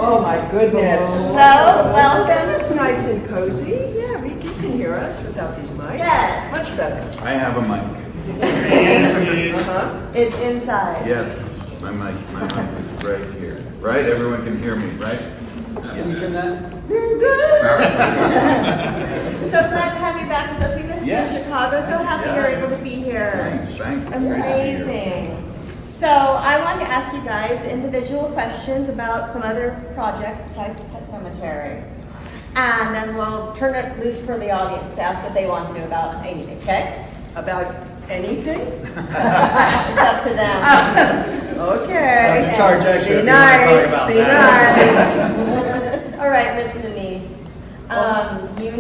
Oh my goodness. Hello, welcome. This is nice and cozy. Yeah, you can hear us without these mics. Yes. Much better. I have a mic. It's inside. Yes, my mic is right here. Right? Everyone can hear me, right? So glad to have you back with us. We missed you in Chicago. So happy you're able to be here. Thanks. Amazing. So I want to ask you guys individual questions about some other projects besides the Pet Sematary. And then we'll turn it loose for the audience to ask what they want to about anything, okay? About anything? It's up to them. Okay. Charge extra. Be nice. Be nice. All right, Miss Denise. You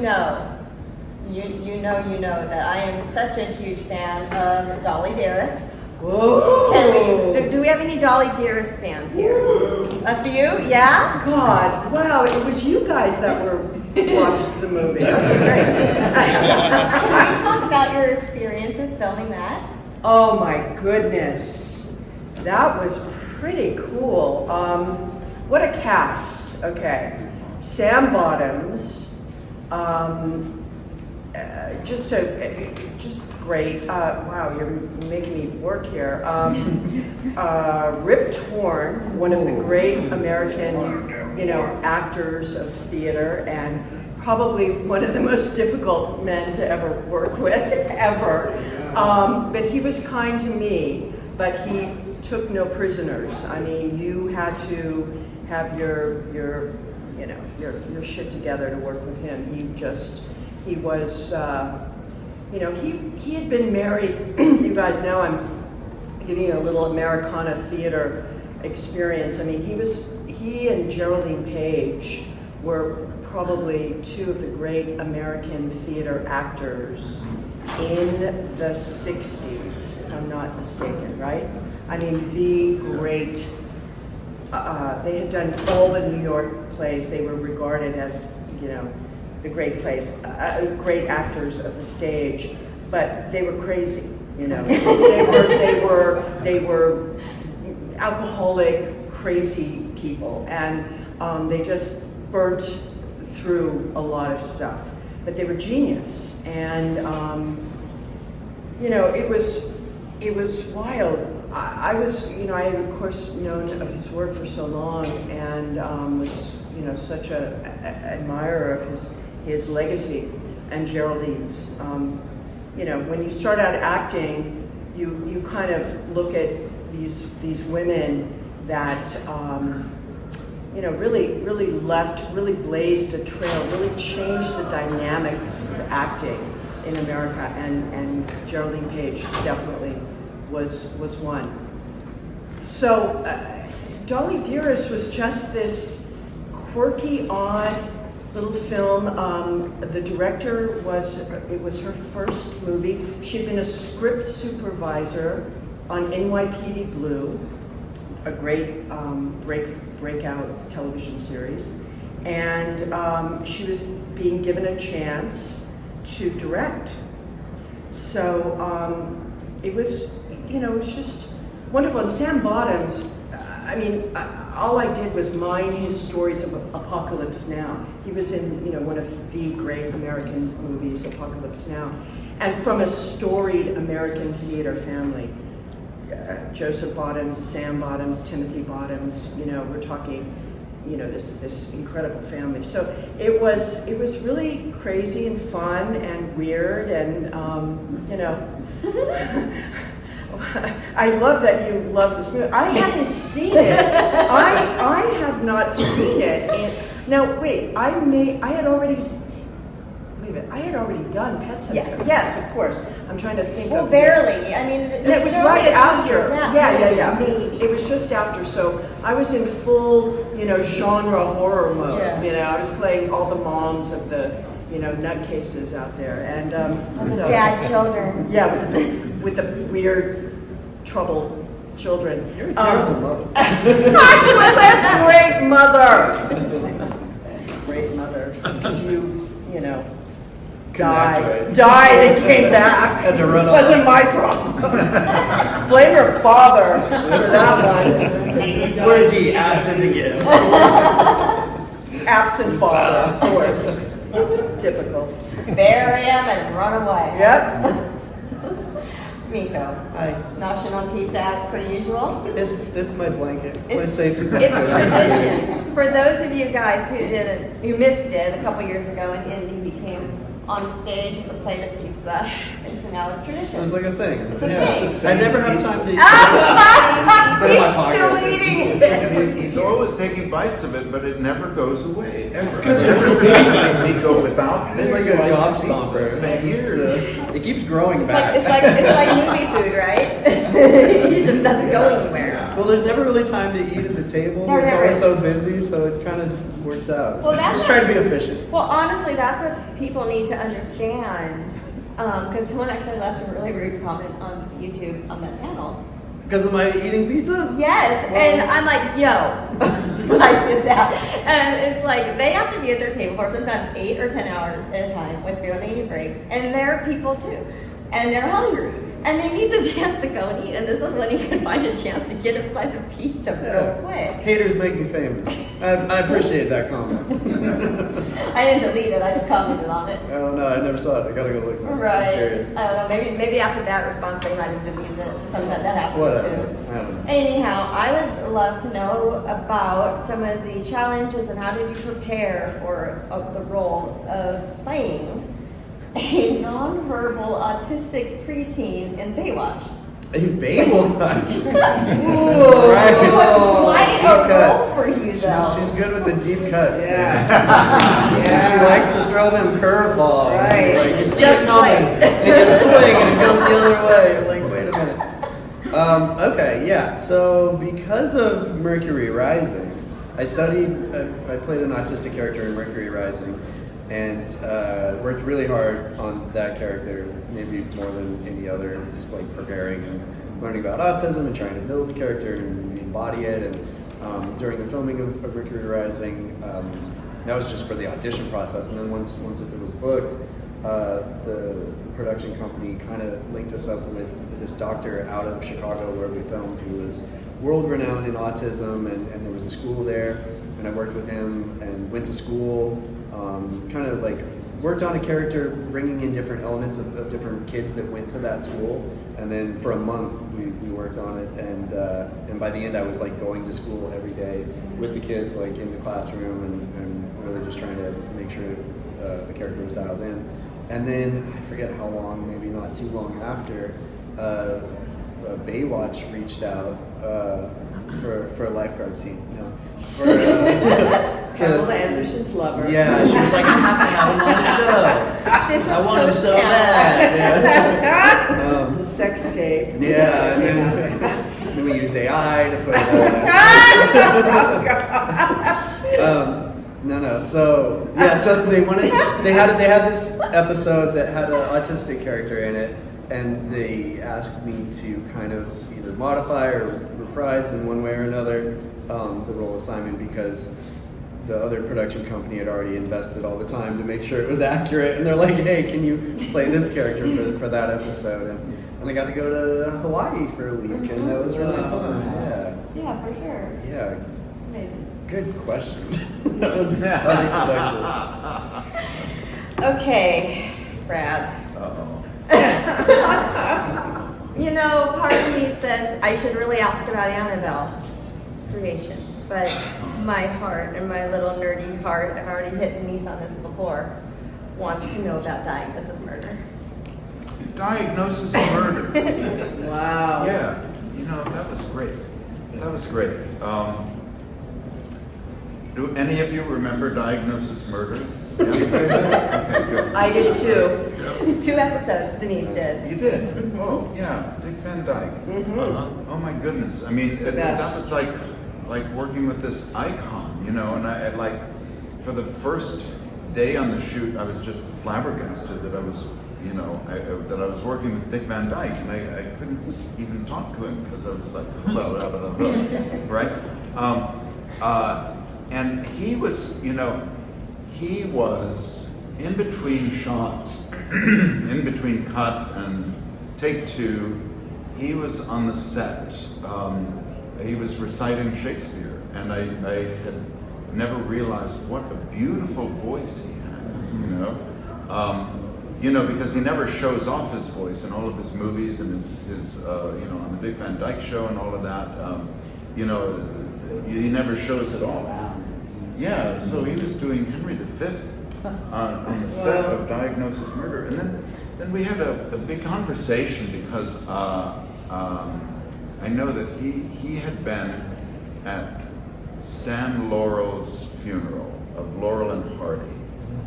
know that I am such a huge fan of Dolly Dearest. Whoa. Do we have any Dolly Dearest fans here? A few, yeah? God, wow, it was you guys that watched the movie. Okay, great. Can you talk about your experiences filming that? Oh my goodness, that was pretty cool. What a cast. Okay, Sam Bottoms, just great. Wow, you're making me work here. Rip Torn, one of the great American, actors of theater, and probably one of the most difficult men to ever work with, ever. But he was kind to me, but he took no prisoners. I mean, you had to have your shit together to work with him. He was. He had been married. You guys know I'm giving you a little Americana theater experience. I mean, he and Geraldine Page were probably two of the great American theater actors in the 60s, if I'm not mistaken, right? I mean, the great, they had done all the New York plays. They were regarded as, the great plays, great actors of the stage, but they were crazy, they were alcoholic, crazy people, and they just burnt through a lot of stuff, but they were genius, and it was wild. I was, I had of course known of his work for so long, and was, such a admirer of his legacy and Geraldine's. When you start out acting, you kind of look at these women that really blazed a trail, really changed the dynamics of acting in America, and Geraldine Page definitely was one. So Dolly Dearest was just this quirky, odd little film. The director it was her first movie. She'd been a script supervisor on NYPD Blue, a great breakout television series, and she was being given a chance to direct. So it was just wonderful. And Sam Bottoms, all I did was mine his stories of Apocalypse Now. He was in, one of the great American movies, Apocalypse Now. And from a storied American theater family. Joseph Bottoms, Sam Bottoms, Timothy Bottoms, we're talking, this incredible family. So it was really crazy and fun and weird, and I love that you love this movie. I haven't seen it. I have not seen it. Now wait, I had already done Pet Sematary. Yes, of course. I'm trying to think. Well, barely. I mean, it was right after. Yeah. Maybe. It was just after. So I was in full, genre horror mode. Yeah. I was playing all the moms of the, nutcases out there, and so bad children. Yeah, with the weird, troubled children. You're a terrible mother. I was a great mother. Great mother. Just because died and came back. Had to run off. Wasn't my problem. Blame her father for that one. Where is he? Absent again. Absent father, of course. Typical. Bury him and run away. Yep. Miko. Hi. Noshing on pizza as per usual. It's my blanket. It's my safety It's blanket. tradition. For those of you guys who missed it a couple years ago, and Indy became on stage with a plate of pizza, and so now it's tradition. It was like a thing. It's a thing. I never have time to eat. Put it in my He's pocket. still eating it. He's always taking bites of it, but it never goes away. It's Ever. 'cause Miko without It's this like a job slice of stomper. pizza, it's been years. It keeps growing It's back. like movie food, right? It just doesn't go anywhere. Well, there's never really time to eat at the table. There It's never always is. so busy, so it kind of works out. Well, that's Just try to be efficient. Well, honestly, that's what people need to understand. Because someone actually left a really rude comment on YouTube on that panel. Because of my eating pizza? Yes, and I'm like, yo, I said that. And it's like, they have to be at their table for sometimes 8 or 10 hours at a time with barely any breaks. And they're people too. And they're hungry. And they need the chance to go and eat. And this is when you can find a chance to get a slice of pizza real quick. Haters make me famous. I appreciate that comment. I didn't delete it, I just commented on it. I don't know. I never saw it. I gotta go look. I'm Right. curious. I don't know. Maybe after that response, they might have deleted it. Sometimes that happens Whatever. too. I don't know. Anyhow, I would love to know about some of the challenges and how did you prepare for the role of playing a nonverbal autistic preteen in Baywatch. In Baywatch. Ooh, Right. it was quite Deep a cut. role for you, though. She's good with the deep cuts. Yeah. man. She likes to throw them curveballs. Right. Like you see Just it coming, like- and you swing, and it goes the other way. Like, wait a minute. Okay, yeah. So because of Mercury Rising, I played an autistic character in Mercury Rising, and worked really hard on that character, maybe more than any other, just like preparing and learning about autism and trying to build the character and embody it. And during the filming of Mercury Rising, that was just for the audition process. And then once it was booked, the production company kind of linked us up with this doctor out of Chicago where we filmed, who was world renowned in autism, and there was a school there, and I worked with him and went to school, kind of like worked on a character, bringing in different elements of different kids that went to that school, and then for a month we worked on it, and by the end I was like going to school every day with the kids, like in the classroom, and really just trying to make sure the character was dialed in. And then I forget how long, maybe not too long after, Baywatch reached out for a lifeguard scene. No, for, Pamela Anderson's lover. yeah, she was like, I have to have him on the show. This I was want him so post-camp. bad. The sex tape. Yeah, and then we used AI to put it No. So yeah, so they had this episode that had an autistic character in it, and they asked me to kind of either modify or reprise in one way or another the role of Simon, because the other production company had already invested all the time to make sure it was accurate, and they're like, hey, can you play this character for that episode? And I got to go to Hawaii for a week, and that was really fun. Yeah. Yeah, for sure. Yeah. Amazing. Good question. That was unexpected. Okay, Brad. Uh-oh. You know, part of me says I should really ask about Annabelle's creation, but my heart and my little nerdy heart, I've already hit Denise on this before, wants to know about Diagnosis Murder. Diagnosis of murder. Wow. Yeah, that was great. That was great. Do any of you remember Diagnosis Murder? Yeah? Okay, good. I did too. 2 episodes, Denise did. You did? Oh, yeah, Dick Van Dyke. Mm-hmm. Oh my goodness! I mean, best. that was like working with this icon, and I like for the first day on the shoot, I was just flabbergasted that I was, that I was working with Dick Van Dyke, and I couldn't even talk to him because I was like, blah, blah, blah, blah, right? And he was, he was in between shots, in between cut and take two, he was on the set. He was reciting Shakespeare, and I had never realized what a beautiful voice he has, because he never shows off his voice in all of his movies and his on the Dick Van Dyke Show and all of that. He never shows it off. Yeah, so he was doing Henry V on the set of Diagnosis Murder, and then we had a big conversation because I know that he had been at Stan Laurel's funeral of Laurel and Hardy,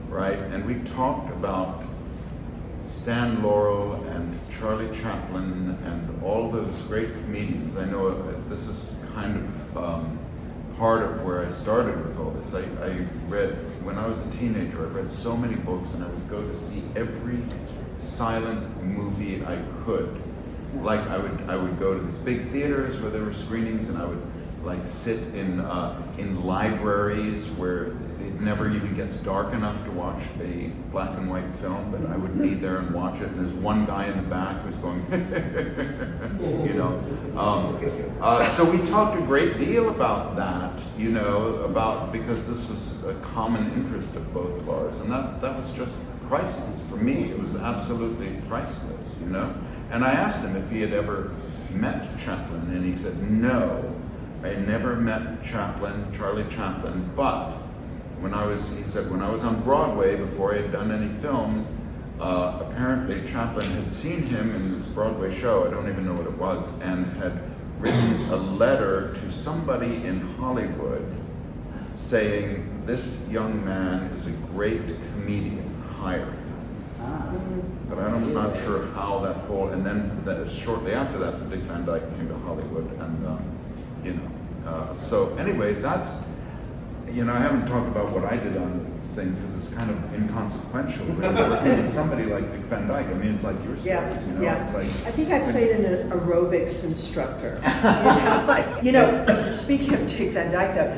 right? And we talked about Stan Laurel and Charlie Chaplin and all those great comedians. I know this is kind of part of where I started with all this. I read, when I was a teenager, I read so many books, and I would go to see every silent movie I could. Like I would go to these big theaters where there were screenings, and I would like sit in libraries where it never even gets dark enough to watch a black and white film, but I would be there and watch it, and there's one guy in the back who's going, so we talked a great deal about that, because this was a common interest of both of ours, and that was just priceless for me. It was absolutely priceless, And I asked him if he had ever met Chaplin, and he said, no, I never met Charlie Chaplin, but when I was on Broadway, before I had done any films, apparently Chaplin had seen him in this Broadway show, I don't even know what it was, and had written a letter to somebody in Hollywood saying, this young man is a great comedian, hire him. But I'm not sure how that whole, and then shortly after that, Dick Van Dyke came to Hollywood, and so anyway, that's, I haven't talked about what I did on the thing because it's kind of inconsequential. Really, working with somebody like Dick Van Dyke, I mean, it's like your story. Yeah. It's like, I think I played an aerobics instructor. Speaking of Dick Van Dyke, though,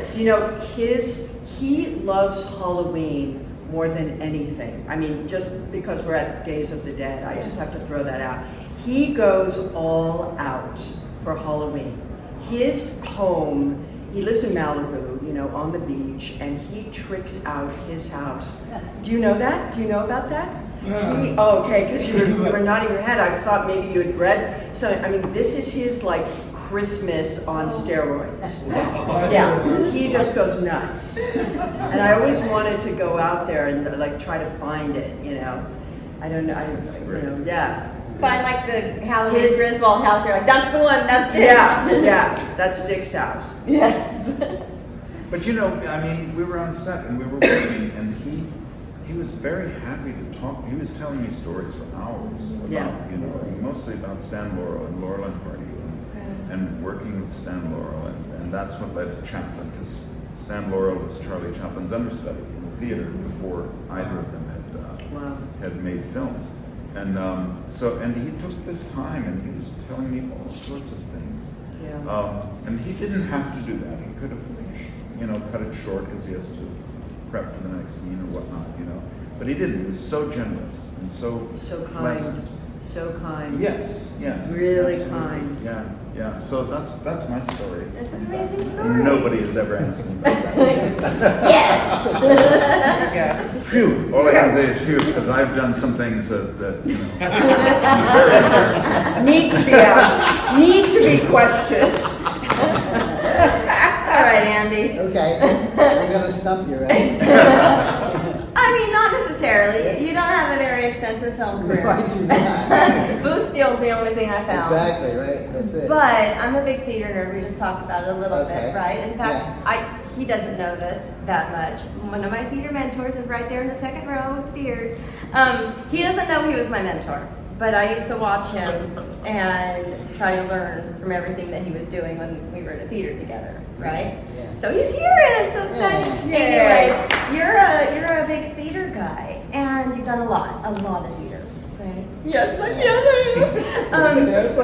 he loves Halloween more than anything. I mean, just because we're at Days of the Dead, I just have to throw that out. He goes all out for Halloween. His home, he lives in Malibu, on the beach, and he tricks out his house. Do you know that? Do you know about that? Okay, because you were nodding your head. I thought maybe you had read something. I mean, this is his, Christmas on steroids. Yeah, he just goes nuts. And I always wanted to go out there and try to find it, I don't know, yeah. Find the Halloween Griswold house. You're like, that's the one. That's Dick's. Yeah, that's Dick's house. Yes. But we were on set and we were working, and he was very happy to talk. He was telling me stories for hours about, mostly about Stan Laurel and Laurel and Hardy, and working with Stan Laurel, and that's what led to Chaplin, because Stan Laurel was Charlie Chaplin's understudy in the theater before either of them had made films. And and he took this time, and he was telling me all sorts of things. Yeah. And he didn't have to do that. He could have, cut it short because he has to prep for the next scene or whatnot, But he didn't. He was so generous and so pleasant. So kind. Yes. Really absolutely. kind. Yeah. So that's my story. It's an amazing story. Nobody has ever asked me about that. Yes. Phew. All I can say is phew, because I've done some things that very embarrassing. Need to be questioned. All right, Andy. Okay, I'm gonna stump you, right? Not necessarily. You don't have a very extensive film career. No, I do not. Booth Steel's the only thing I found. Exactly, right, that's it. But I'm a big theater nerd. We just talked about it a little Okay. bit, right? In fact, he doesn't know this that much. One of my theater mentors is right there in the second row with the beard. He doesn't know he was my mentor, but I used to watch him and try to learn from everything that he was doing when we were in a theater together, right? Yeah. So he's here, and it's so exciting. Yeah. Anyway, you're a big theater guy, and you've done a lot of theater, right? Yes, my Yes, I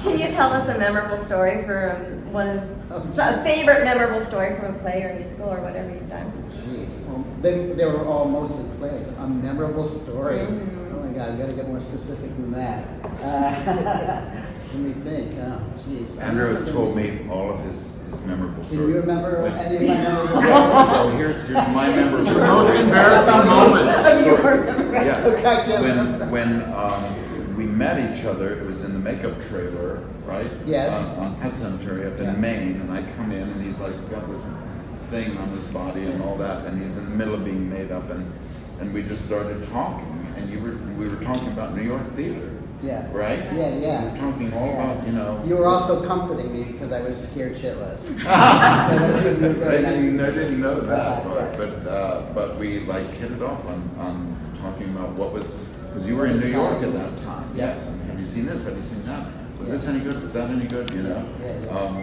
Can you tell us a memorable story from a favorite memorable story from a play or a musical or whatever you've done? Jeez, well, they were all mostly plays. A memorable story. Mhm. Oh my God, we got to get more specific than that. Let me think. Oh, jeez. Andrew has told me all of his memorable Can stories. you remember any of my memorable Yeah, so here's my memorable Your most embarrassing moment. Yeah. Okay, I can't remember. When we met each other, it was in the makeup trailer, right? Yes. On Pet Sematary up in Yeah. Maine, and I come in and he's like got this thing on his body and all that, and he's in the middle of being made up, and we just started talking, and we were talking about New York theater. Yeah. Right? Yeah, yeah. We were talking all about, you know. You were also comforting me because I was scared shitless. You were very nice to I me. didn't know that part, Yes. but we like hit it off on talking about what was, because you were in New York at that time. Yeah. Yes. And have you seen this? Have you seen that? Was Yeah. this any good? Was that any good? You know. Yeah.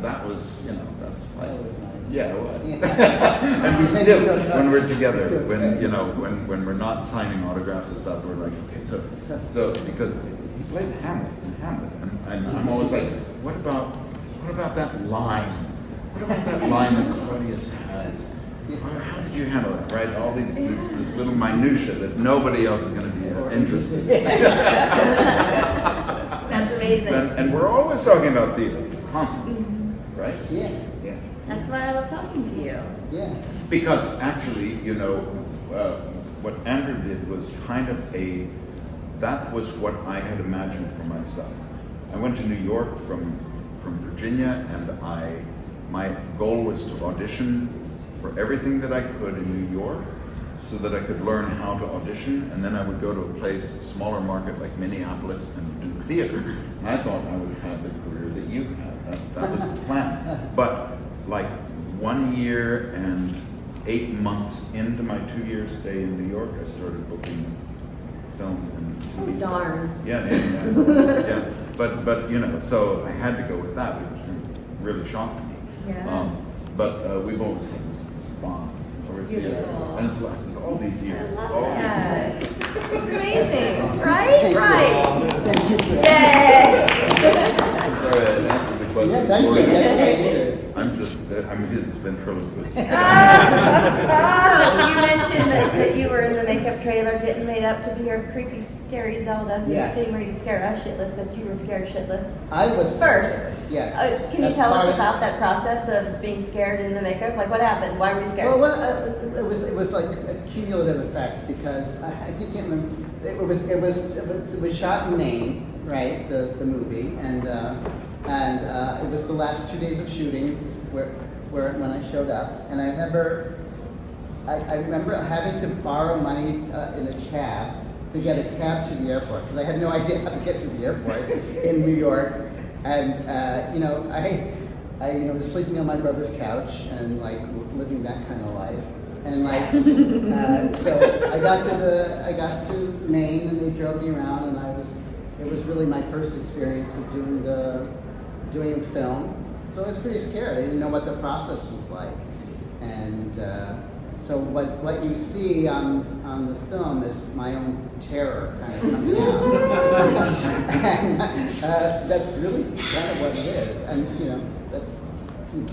That was, you know, that's like. That was nice. Yeah, it was. Yeah. And we Makes still, you feel good. when we're together, Feel when good. you know, when we're not signing autographs and stuff, we're like, okay, so because he played Hamlet in Hamlet, and I'm always like, what about that line? What about that line that Claudius has? How did you handle that? Right, all this little minutia that nobody else is going to be interested in. That's amazing. And we're always talking about theater, constantly, right? Yeah. Yeah. That's why I love talking to you. Yeah. Because actually, you know, what Andrew did was kind of that was what I had imagined for myself. I went to New York from Virginia, and my goal was to audition for everything that I could in New York so that I could learn how to audition, and then I would go to a place, a smaller market like Minneapolis, and do theater. And I thought I would have the career that you had. That was the plan. But like 1 year and 8 months into my 2-year stay in New York, I started booking film and TV stuff. Darn. Yeah. But you know, so I had to go with that, which really shocked me. Yeah. But we've always had this bond over theater, Beautiful. and it's lasted all these years. I all love these that. years. It's amazing, right? Thank you. Right. Thank you. For Yay! I'm sorry I answered the question. Yeah, thank you. for you. That's what I needed. I'm his ventriloquist. So you mentioned that you were in the makeup trailer getting made up to be your creepy, scary Zelda who's Yeah. getting ready to scare us shitless, but you were scared shitless. I was First. Yes. Can you That's tell part us of- about that process of being scared in the makeup? Like what happened? Why were you scared? Well, it was like a cumulative effect because I think it was shot in Maine, right? The movie, and it was the last 2 days of shooting where when I showed up, and I remember having to borrow money in a cab to get a cab to the airport because I had no idea how to get to the airport in New York, and I was sleeping on my brother's couch and like living that kind of life. And like, so I got to Maine, and they drove me around, and it was really my first experience of doing film. So I was pretty scared. I didn't know what the process was like, and so what you see on the film is my own terror kind of coming out, and that's really kind of what it is. And you know,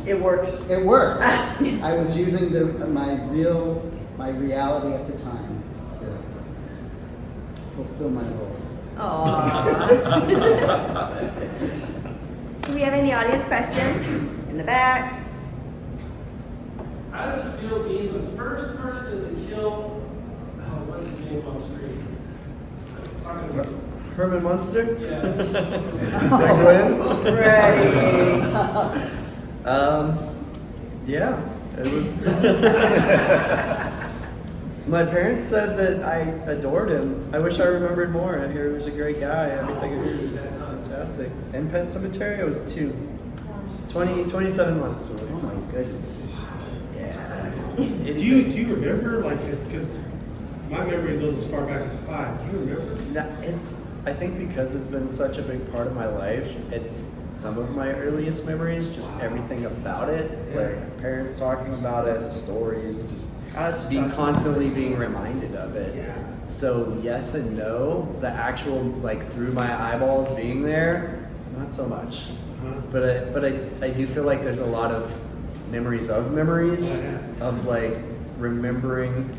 It works. it worked. I was using my reality at the time to fulfill my role. Aww. Do we have any audience questions? In the back. How does it feel being the first person to kill, what's his name on screen? Talking about, Herman Munster? yeah. Ready. Yeah, it was. My parents said that I adored him. I wish I remembered more. I hear he was a great guy. Everything he was just fantastic. In Pet Sematary, I was 27 months. Oh my goodness. Yeah. Do you remember, like, because my memory goes as far back as 5. Do you remember? I think because it's been such a big part of my life, it's some of my earliest memories, just everything about it, like parents talking about it, the stories, just constantly being reminded of it. Yeah. So yes and no. The actual, like, through my eyeballs being there, not so much. Uh-huh. But I do feel like there's a lot of memories of memories Oh, yeah. of like remembering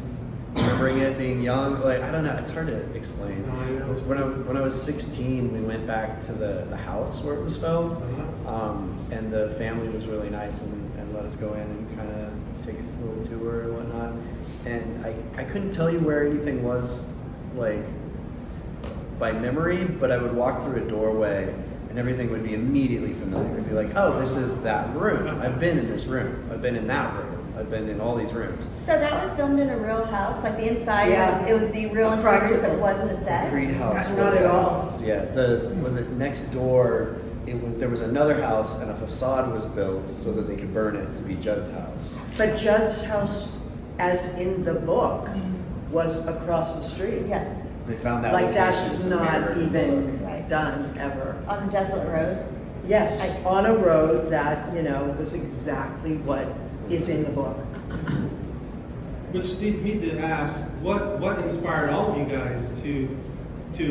it being young. Like I don't know, it's hard to explain. Oh, I know. When I was 16, we went back to the house where it was filmed, and the family was really nice and let us go in and kind of take a little tour and whatnot. And I couldn't tell you where anything was like by memory, but I would walk through a doorway and everything would be immediately familiar. It'd be like, oh, this is that room. I've been in this room. I've been in that room. I've been in all these rooms. So that was filmed in a real house, like the inside. Yeah. It was the real interiors. It wasn't a set. Creed House. Not was at a all. house. Yeah. Was it next door? There was another house and a facade was built so that they could burn it to be Judd's house. But Judd's house, as in the book, was across the street. Yes, They found that Like location that's to not mirror the even book. Right. done ever. on a desolate road. Yes, I- on a road that, was exactly what is in the book. Which leads me to ask, what inspired all of you guys to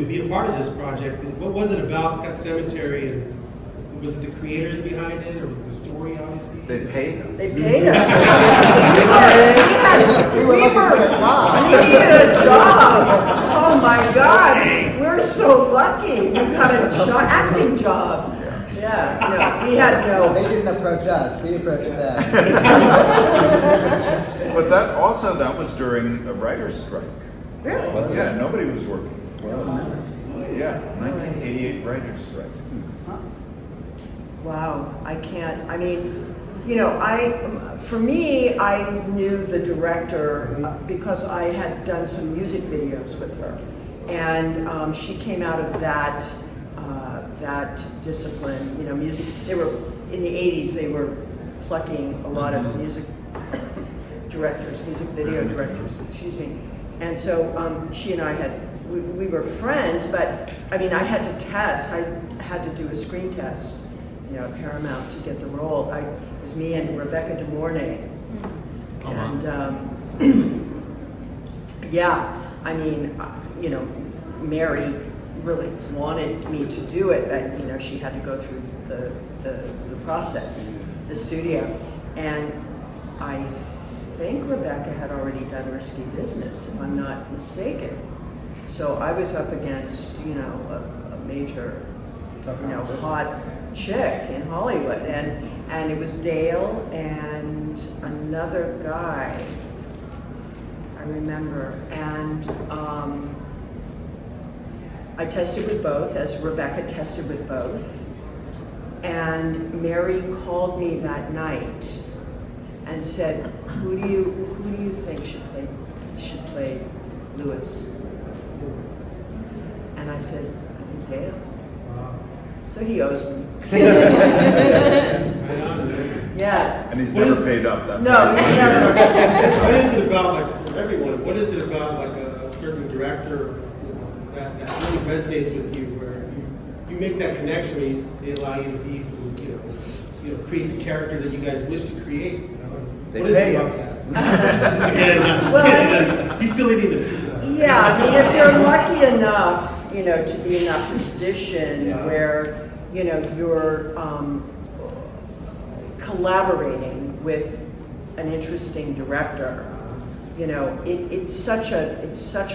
be a part of this project? What was it about Pet Sematary? And was it the creators behind it, or the story, obviously? They paid us. They paid us. We were looking for a job. We needed a job. Oh my God, we're so lucky. We got a acting job. Yeah, we had Well, they no. didn't approach us, we approached them. But that was during a writer's strike. Really? Yeah, nobody was working. Well, Yeah, 1988 writer's strike. Wow, I can't. I mean, for me, I knew the director because I had done some music videos with her, and she came out of that discipline. Music. They were in the '80s. They were plucking a lot of music directors, music video directors. Excuse me. And so she and I we were friends, but I mean, I had to test. I had to do a screen test. At Paramount to get the role. It was me and Rebecca De Mornay. And yeah, I mean, Mary really wanted me to do it, but she had to go through the process, the studio. And I think Rebecca had already done Risky Business, if I'm not mistaken. So I was up against, a major, hot chick in Hollywood, and it was Dale and another guy, I remember, and I tested with both, as Rebecca tested with both, and Mary called me that night and said, who do you think should play Lewis? And I said, I think Dale. So he owes me. Yeah. And he's What never is- paid up that No, price. he's never. What is it about, like, for everyone, what is it about, like, a certain director, that really resonates with you, where you make that connection, where they allow you to be, create the character that you guys wish to create? They What is pay it about us. that? Again, Well, he's still eating the pizza. Yeah, I mean, if you're lucky enough, to be in that position Yeah. where, you're collaborating with an interesting director, it's such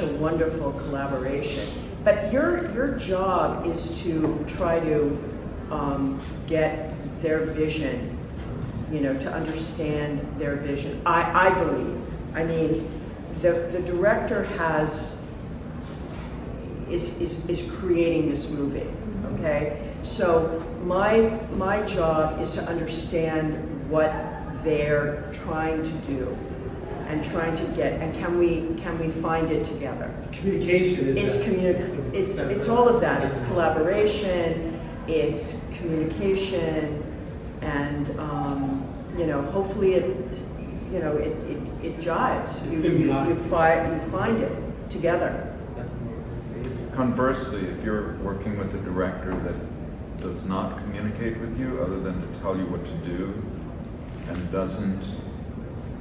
a wonderful collaboration. But your job is to try to get their vision, to understand their vision. I believe. I mean, the director is creating this movie, okay? So my job is to understand what they're trying to do and trying to get, and can we find it together? Communication is It's all of that. It's collaboration, it's communication, and hopefully it jives. It's You symbiotic. find it together. That's amazing. Conversely, if you're working with a director that does not communicate with you other than to tell you what to do and doesn't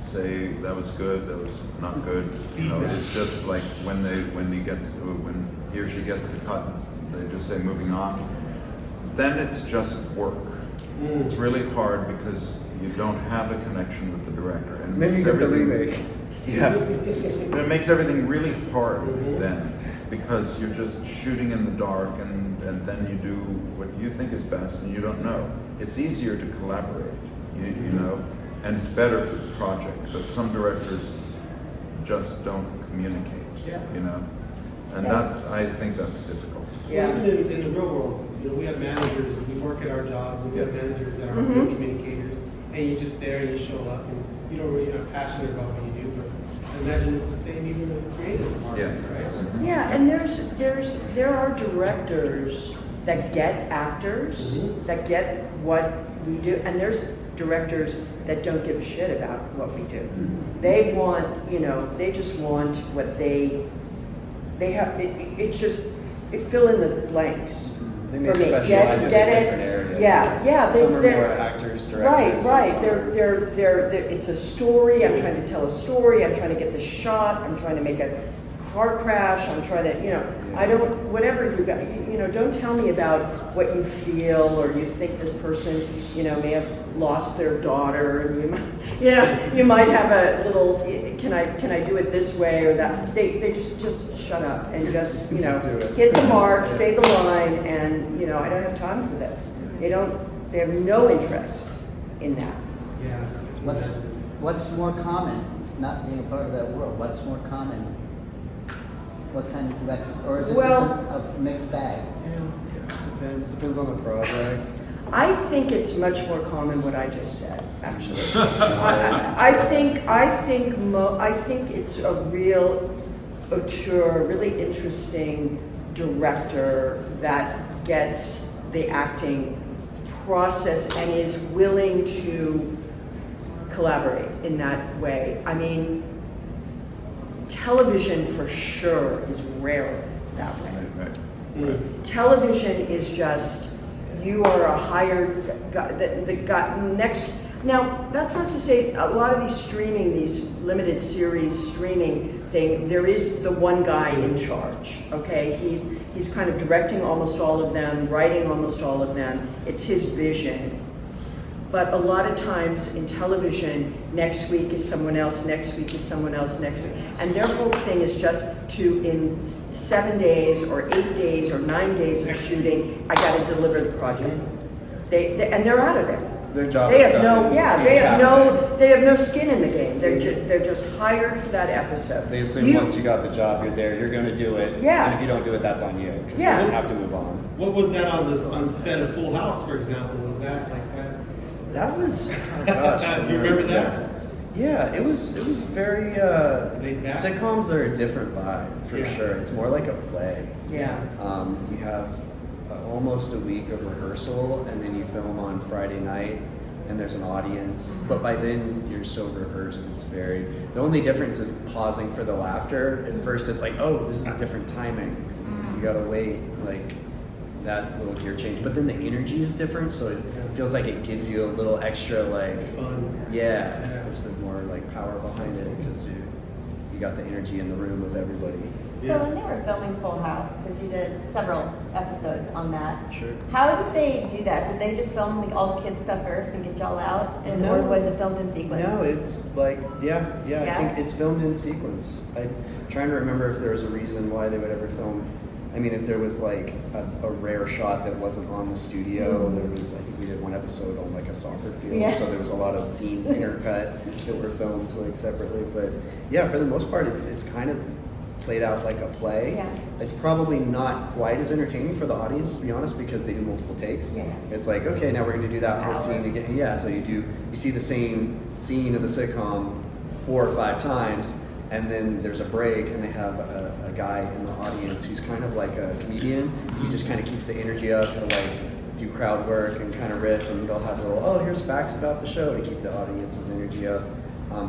say that was good, that was not good, it's just like when he or she gets the cut, they just say moving on. then it's just work. Mm. It's really hard because you don't have a connection with the director, and it Then you makes get the everything- remake. Yeah, and it makes everything really hard then, because you're just shooting in the dark, and then you do what you think is best, and you don't know. It's easier to collaborate, you know, and it's better for the project. But some directors just don't communicate, you know, and I think that's difficult. Yeah. Even in the real world, you know, we have managers, we work at our jobs, and we have Yes. managers that are good communicators, and you just there and you show up, and you don't really, you're not passionate about what you do, but I imagine it's the same even with creative artists, Yes. right? Yeah, and there are directors that get actors, that get what we do, and there's directors that don't give a shit about what we do. They want, you know, they just want what they have. It's just fill in the blanks. They for may me. specialize in Get a it? different area. Yeah. Some are they're- more actors, directors. Right. and some They're, it's a story. I'm trying to tell a story. I'm trying to get the shot. I'm trying to make a car crash. I'm trying to, you know, I don't, whatever you got, you know, don't tell me about what you feel or you think this person, you know, may have lost their daughter and you might, you know, you might have a little, can I do it this way or that? They just shut up and just, you know, Just do it. hit the mark, say the line, and, you know, I don't have time for this. They have no interest in that. Yeah. What's more common, not being a part of that world, what's more common? What kind of directors, or is it Well- just a mixed bag? Depends on the project. I think it's much more common what I just said, actually. I think it's a real auteur, really interesting director that gets the acting process and is willing to collaborate in that way. I mean, television for sure is rare that way. Right. Television is just, you are a hired guy, the guy next. Now, that's not to say a lot of these streaming, these limited series streaming thing, there is the one guy in charge, okay? He's kind of directing almost all of them, writing almost all of them. It's his vision. But a lot of times in television, next week is someone else, next week is someone else, next week. And their whole thing is just to, in 7 days or 8 days or 9 days of shooting, I gotta deliver the project. And they're out of there. It's their job. They is have done. they have no skin in the game. They're just hired for that episode. They assume once you got the job, you're there, you're going to do it. Yeah. And if you don't do it, that's on you. Because Yeah. you have to move on. What was that on set of Full House, for example? Was that like that? That was, oh gosh. Do you remember that? Yeah, it was very, Laid back? sitcoms are a different vibe, for Yeah. sure. It's more like a play. Yeah. You have almost a week of rehearsal, and then you film on Friday night, and there's an audience. But by then, you're so rehearsed. It's very. The only difference is pausing for the laughter. At first, it's like, oh, this is a different timing. You gotta wait, like that little gear change. But then the energy is different, so it feels like it gives you a little extra, like, Fun. yeah, there's more like power behind it because you got the energy in the room with everybody. So when they were filming Full House, because you did several episodes on that, Sure. how did they do that? Did they just film like all the kids stuff first and get y'all out, and No. or was it filmed in sequence? No, it's like, yeah, Yeah? I think it's filmed in sequence. I'm trying to remember if there was a reason why they would ever film. I mean, if there was like a rare shot that wasn't on the studio, there was, I think we did one episode on like a soccer field, Yeah. so there was a lot of scenes intercut that were filmed like separately. But yeah, for the most part, it's kind of played out like a play. Yeah. It's probably not quite as entertaining for the audience, to be honest, because they do multiple takes. Yeah. It's like, okay, now we're going to do that whole scene Hours. again. Yeah, so you see the same scene of the sitcom 4 or 5 times, and then there's a break, and they have a guy in the audience who's kind of like a comedian. He just kind of keeps the energy up to like do crowd work and kind of riff, and they'll have little, oh, here's facts about the show to keep the audience's energy up.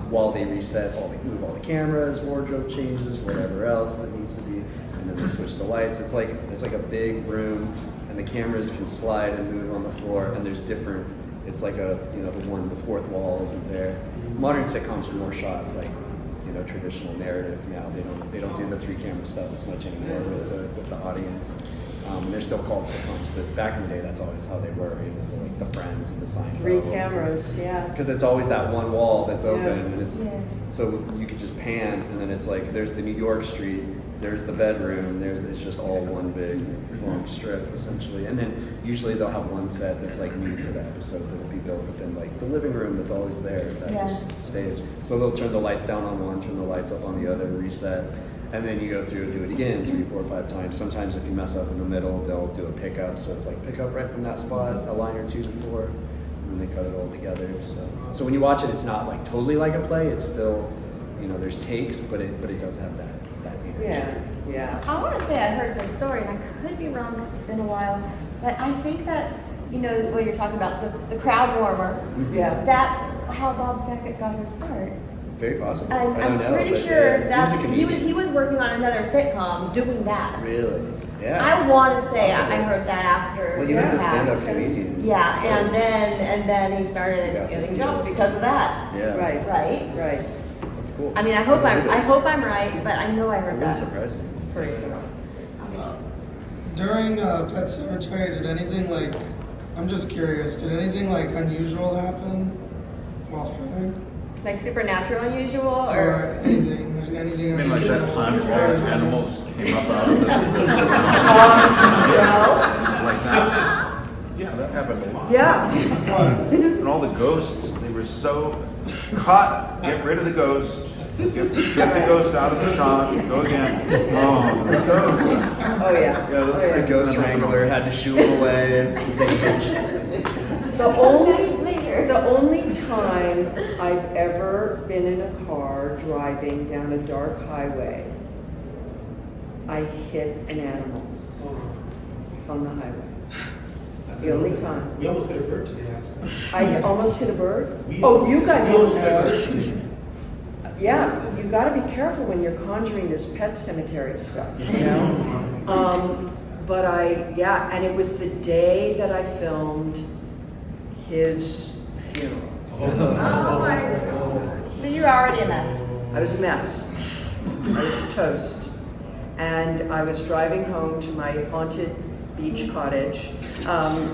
While they reset, move all the cameras, wardrobe changes, whatever else that needs to be, and then they switch the lights. It's like a big room, and the cameras can slide and move on the floor, and there's different. It's like the fourth wall isn't there. Modern sitcoms are more shot like traditional narrative now. They don't do the 3 camera stuff as much anymore with the audience. They're still called sitcoms, but back in the day, that's always how they were. Like the Friends and the Seinfeld. 3 cameras, yeah. Because it's always that one wall that's open, Yeah. and it's Yeah. so you could just pan, and then it's like there's the New York street, there's the bedroom, it's just all one big long strip essentially. And then usually they'll have one set that's like new for the episode that'll be built within like the living room that's always there that Yeah. just stays. So they'll turn the lights down on one, turn the lights up on the other, reset. And then you go through and do it again 3, 4, 5 times. Sometimes if you mess up in the middle, they'll do a pickup. So it's like pick up right from that spot, a line or two before, and then they cut it all together. So when you watch it, it's not like totally like a play. It's still, there's takes, but it does have that energy. Yeah, yeah. I want to say I heard this story, and I could be wrong because it's been a while, but I think that, what you're talking about, the crowd warmer, Yeah. that's how Bob Saget got his start. Very possible. I'm I don't know, pretty but, sure yeah, he was working on another sitcom doing that. Really? Yeah. I want to say I heard that after. Well, he was a his stand-up past. comedian. Yeah, and then he started Yeah. getting jobs because of that. Yeah. Right, Right. right. That's cool. I mean, I hope I'm right, but I know I It heard wouldn't that. surprise me. Pretty sure. During Pet Sematary, did anything I'm just curious, did anything unusual happen while filming? Like supernatural, unusual, Or or anything I mean, like unusual? that time where animals came up out of the Well, like that. Yeah, that happened a lot. yeah. What? And all the ghosts, they were so caught. Get rid of the ghost. Get the ghost out of the shot. Go again. Oh, the ghost. Oh, yeah. Yeah, that's Oh, yeah. The ghost wrangler had to shoo him away. The only time I've ever been in a car driving down a dark highway, I hit an animal on the highway. The only time. We almost hit a bird today, actually. I almost hit a bird? We Oh, you guys we almost hit a hit bird. a bird. Yeah, you gotta be careful when you're conjuring this Pet Cemetery stuff, But and it was the day that I filmed his funeral. oh my God. So you're already a mess. I was a mess. I was toast. And I was driving home to my haunted beach cottage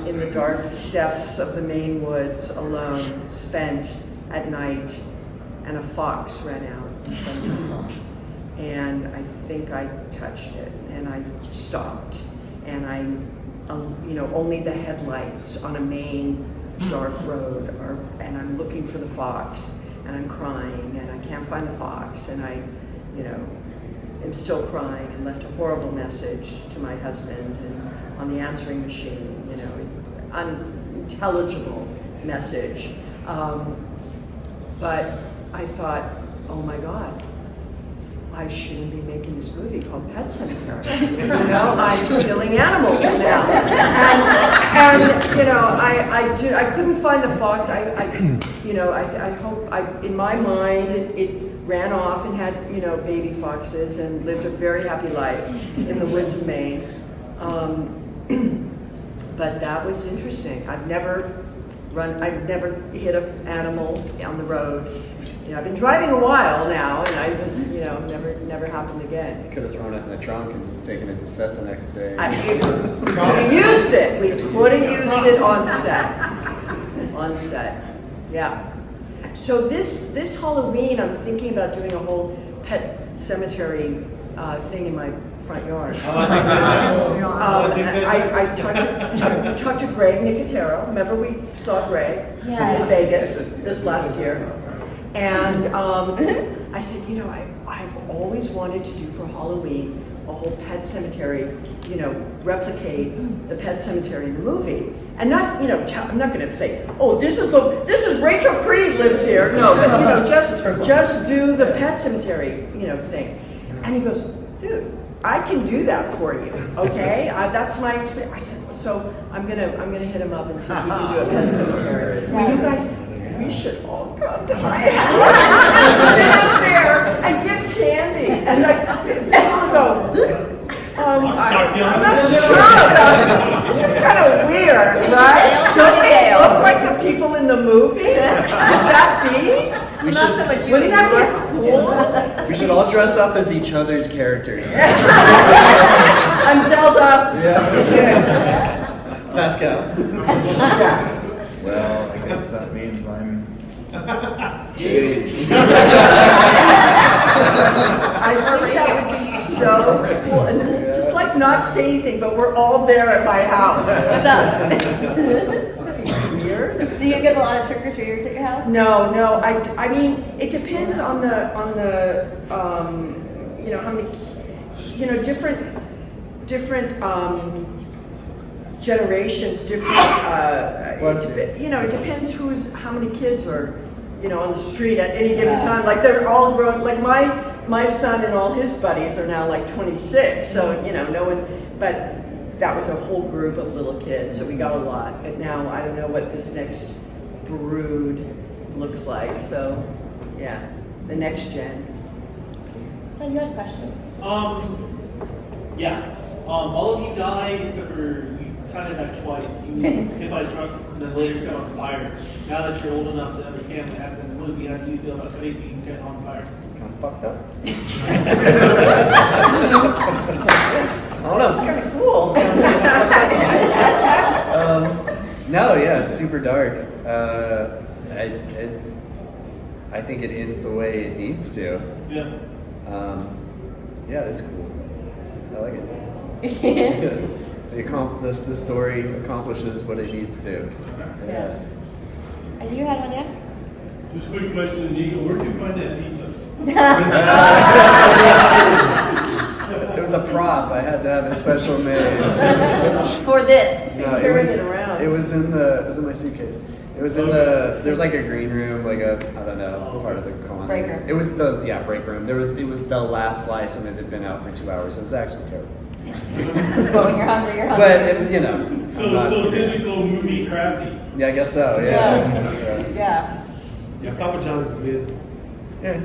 in the dark depths of the Maine woods, alone, spent at night, and a fox ran out in front of my car. And I think I touched it, and I stopped. And only the headlights on a main dark road and I'm looking for the fox, and I'm crying, and I can't find the fox, and I, am still crying, and left a horrible message to my husband and on the answering machine, unintelligible message. But I thought, oh my God, I shouldn't be making this movie called Pet Sematary. I'm killing animals now. And I couldn't find the fox. I hope, in my mind, it ran off and had, baby foxes and lived a very happy life in the woods of Maine. But that was interesting. I've never hit an animal on the road. I've been driving a while now, and I just, never happened again. You could have thrown it in the trunk and just taken it to set the next day. We used it. We could have used it on set. On set, yeah. So this Halloween, I'm thinking about doing a whole Pet Cemetery thing in my front yard. I talked to Greg Nicotero. Remember we saw Greg in Vegas this last year. And I said, I've always wanted to do for Halloween a whole Pet Cemetery, replicate the Pet Cemetery in the movie. And not, I'm not going to say, oh, this is Rachel Creed lives here. No, but just do the Pet Cemetery, thing. And he goes, dude, I can do that for you, okay? That's my experience. I said, so I'm gonna hit him up and see if he can do a Pet Cemetery. Well, you guys, we should all come to my house and sit out there and give candy. And people go, I'm not sure about this. This is kind of weird, right? Don't they look like the people in the movie? Would that be? We Not should, so much you. Wouldn't that anymore. be cool? we should all dress up as each other's characters. I'm Zelda. Yeah. Pascal. Well, I guess that means I'm I think that would be so cool. And just like not say anything, but we're all there at my house. What's up? That'd be weird. Do you get a lot of trick or treaters at your house? No. I mean, it depends on the you know, how many, you know, different generations, different, you know, it depends how many kids are, you know, on the street at any given time. Like they're all grown, like my son and all his buddies are now like 26, so, you know, no one, but that was a whole group of little kids, so we got a lot. And now I don't know what this next brood looks like, so, yeah, the next gen. So you had a question? Yeah. All of you died except for you kind of died twice. You hit by a truck and then later set on fire. Now that you're old enough to understand what happened in the movie, how do you feel about somebody being set on fire? It's kind of fucked up. I don't know. It's kind of cool. No, yeah, it's super dark. I think it ends the way it needs to. Yeah. Yeah, it's cool. I like it. The story accomplishes what it needs to. Yeah. And you had one, yeah? Just a quick question, Nico, where'd you find that pizza? It was a prop. I had to have it special made. For this. No, Carrying it around. It was in my suitcase. It was in there's like a green room, like I don't know, part of the con. Break room. It was break room. It was the last slice and it had been out for 2 hours. It was actually terrible. But when you're hungry, you're hungry. But it, you know. So typical movie crafty. Yeah, I guess so. Yeah. Yeah. Yeah, Papa John's is mid. Yeah.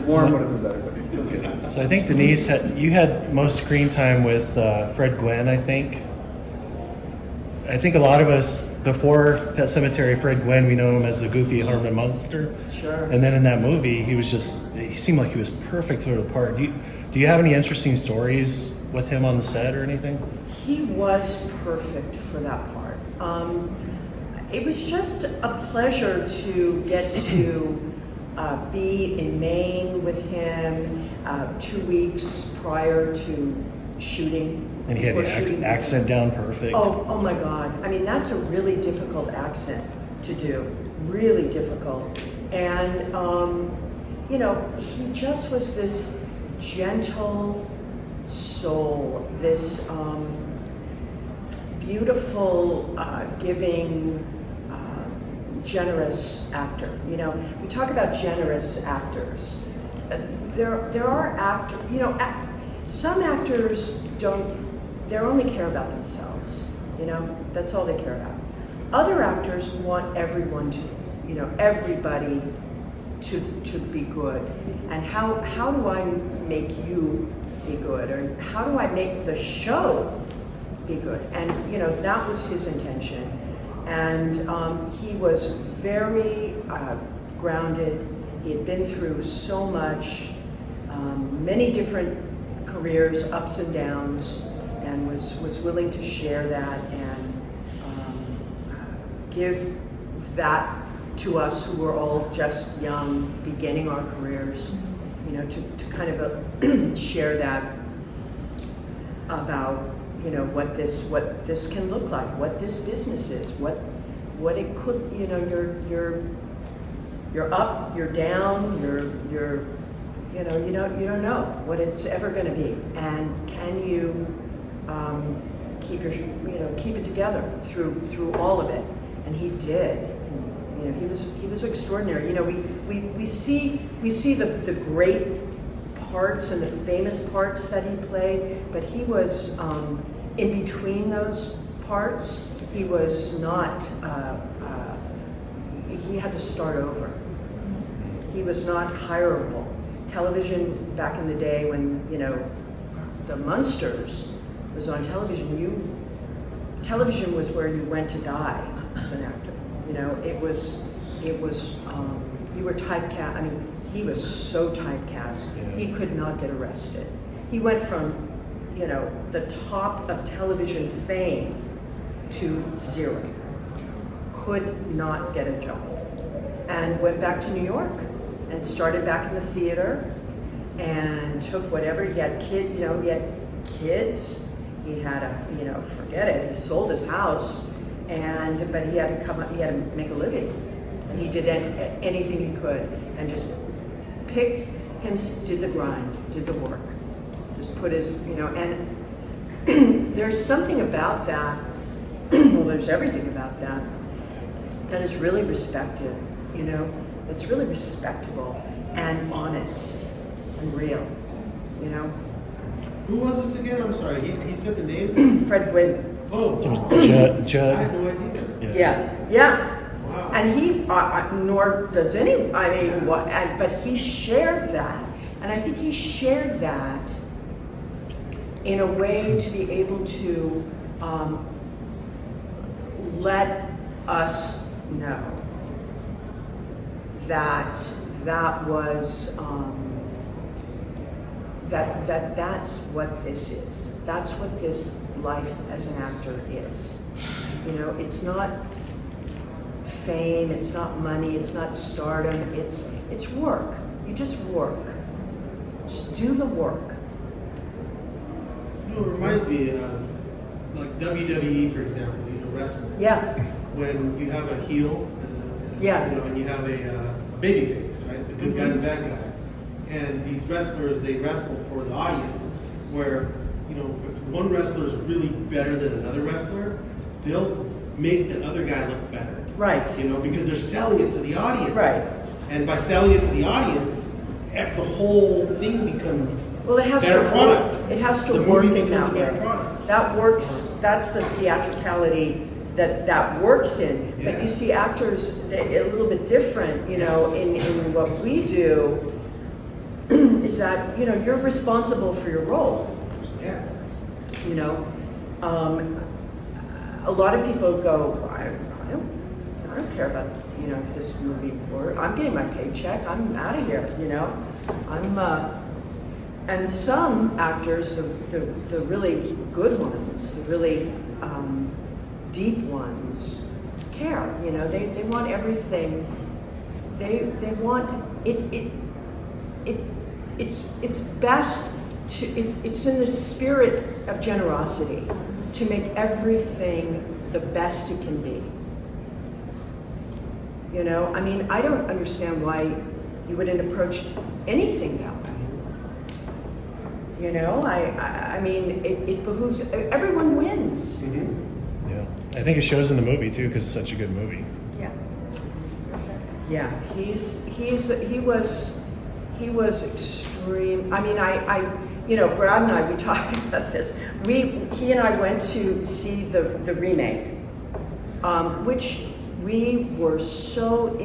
Warm would have been better, but it was good. So I think Denise, you had most screen time with Fred Gwynn, I think. I think a lot of us, before Pet Sematary, Fred Gwynn, we know him as the goofy Herman Munster. Sure. And then in that movie, he seemed like he was perfect for the part. Do you have any interesting stories with him on the set or anything? He was perfect for that part. It was just a pleasure to get to be in Maine with him 2 weeks prior to shooting. And he had the accent down perfect. Oh my God. I mean, that's a really difficult accent to do. Really difficult. And, you know, he just was this gentle soul, this beautiful, giving, generous actor. You know, we talk about generous actors. There are actors, you know, some actors they only care about themselves, you know, that's all they care about. Other actors want everyone to, you know, everybody to be good. And how do I make you be good? Or how do I make the show be good? And, you know, that was his intention. And he was very grounded. He had been through so much, many different careers, ups and downs, and was willing to share that and give that to us who were all just young, beginning our careers, you know, to kind of share that about, you know, what this can look like, what this business is, what it could, you know, you're up, you're down, you're you know, you don't know what it's ever going to be, and can you keep it together through all of it? And he did. You know, he was extraordinary. You know, we see the great parts and the famous parts that he played, but he was in between those parts. He was not. He had to start over. He was not hireable. Television back in the day when, you know, the Munsters was on television, television was where you went to die as an actor. You know, it was you were typecast. I mean, he was so typecast. Yeah. He could not get arrested. He went from, you know, the top of television fame to zero. Could not get a job. And went back to New York and started back in the theater and took whatever. He had kids, you know, he had kids. He had a, you know, forget it. He sold his house, but he had to come up, he had to make a living. And he did anything he could and just picked him, did the grind, did the work. Just put his, you know, and there's something about that, well, there's everything about that, that is really respected, you know? It's really respectable and honest and real, you know? Who was this again? I'm sorry. He said the name. Fred Gwynn. Oh, wow. Judd. I had no idea. Yeah. Wow. And he, nor does any, I mean, but he shared that. And I think he shared that in a way to be able to let us know that that was, that's what this is. That's what this life as an actor is. You know, it's not fame, it's not money, it's not stardom, it's work. You just work. Just do the work. You know, it reminds me of like WWE, for example, you know, wrestling. Yeah. When you have a heel Yeah. you know, and you have a baby face, right? The good guy and the bad guy. And these wrestlers, they wrestle for the audience where, you know, if one wrestler is really better than another wrestler, they'll make the other guy look better. Right. You know, because they're selling it to the audience. Right. And by selling it to the audience, the whole thing becomes Well, it has better to product. work. It has to The work movie in becomes that a better way. product. That works. That's the theatricality that works in. But Yeah. you see, actors a little bit different. You know, in what we do is that, you know, you're responsible for your role. Yeah. You know, a lot of people go, I don't care about, you know, if this movie works. I'm getting my paycheck. I'm out of here. You know, and some actors, the really good ones, the really deep ones, care. You know, they want everything. They want it. It's best to. It's in the spirit of generosity to make everything the best it can be. You know, I mean, I don't understand why you wouldn't approach anything that way. You know, I mean, it behooves, everyone wins. Mm-hmm. Yeah, I think it shows in the movie too because it's such a good movie. Yeah. Yeah, he was extreme. I mean, you know, Brad and I, we talked about this. He and I went to see the remake, which we were so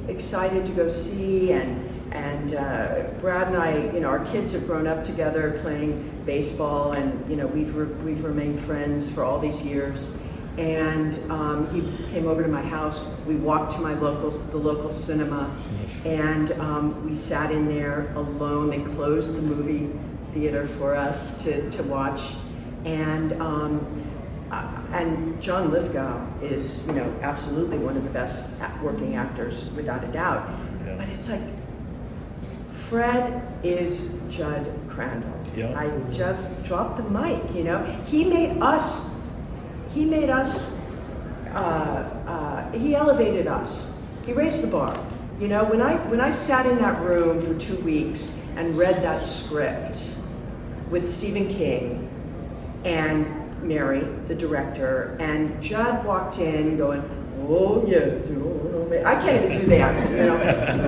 excited to go see, and Brad and I, you know, our kids have grown up together playing baseball, and you know, we've remained friends for all these years. And he came over to my house. We walked to the local cinema, and we sat in there alone. They closed the movie theater for us to watch, and John Lithgow is, you know, absolutely one of the best working actors, without a doubt. Yeah. But it's like, Fred is Judd Crandall. Yeah. I just dropped the mic, you know. He elevated us. He raised the bar. You know, when I sat in that room for 2 weeks and read that script with Stephen King and Mary, the director, and Judd walked in going, oh yeah, I can't even do the accent, you know.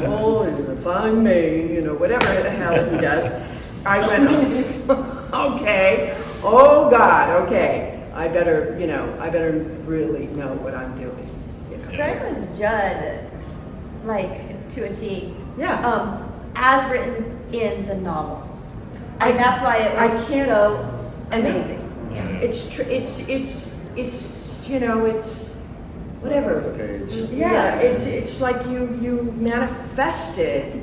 Oh, if I may, you know, whatever the hell he does. I went, okay, oh God, okay. I better really know what I'm doing. You know? Fred was Judd, like, to a T. Yeah. As written in the novel. And that's why it was so amazing. Yeah. It's you know, it's whatever. Off the page. Yeah, it's like you manifested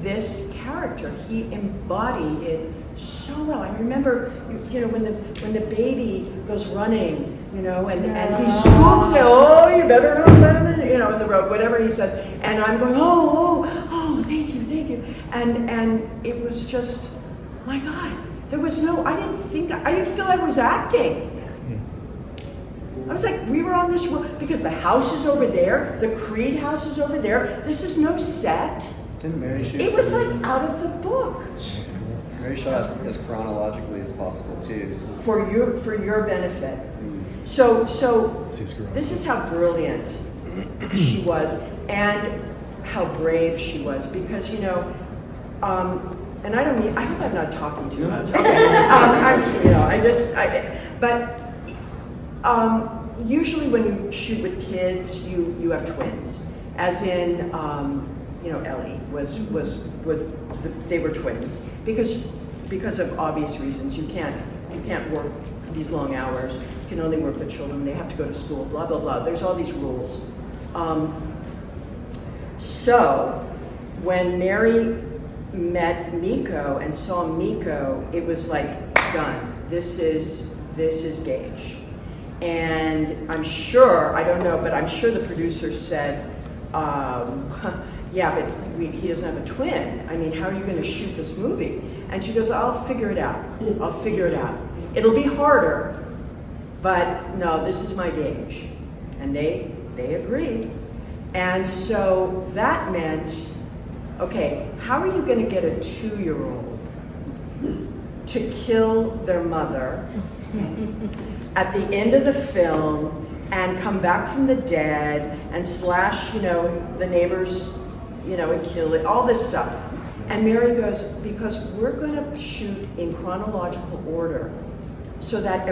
this character. He embodied it so well. I remember, you know, when the baby goes running, you know, and he swoops in, oh, you better not, you know, in the road, whatever he says, and I'm going, oh, thank you, and it was just, my God, there was no, I didn't feel I was acting. I was like, we were on this road, because the house is over there, the Creed house is over there, this is no set. Didn't Mary shoot? It was like out of the book. Mary shot as chronologically as possible too. So. For your benefit. So this is how brilliant she was and how brave she was, because, you know, and I hope I'm not talking too much. Okay. Usually when you shoot with kids, you have twins, as in, you know, Ellie they were twins, because of obvious reasons. You can't work these long hours. You can only work with children. They have to go to school. Blah blah blah. There's all these rules. So when Mary met Miko and saw Miko, it was like done. This is Gage. And I'm sure, I don't know, but I'm sure the producer said, yeah, but he doesn't have a twin. I mean, how are you going to shoot this movie? And she goes, I'll figure it out. It'll be harder, but no, this is my Gage. And they agreed. And so that meant, okay, how are you going to get a 2-year-old to kill their mother at the end of the film and come back from the dead and slash, you know, the neighbors, you know, and kill it, all this stuff. And Mary goes, because we're gonna shoot in chronological order so that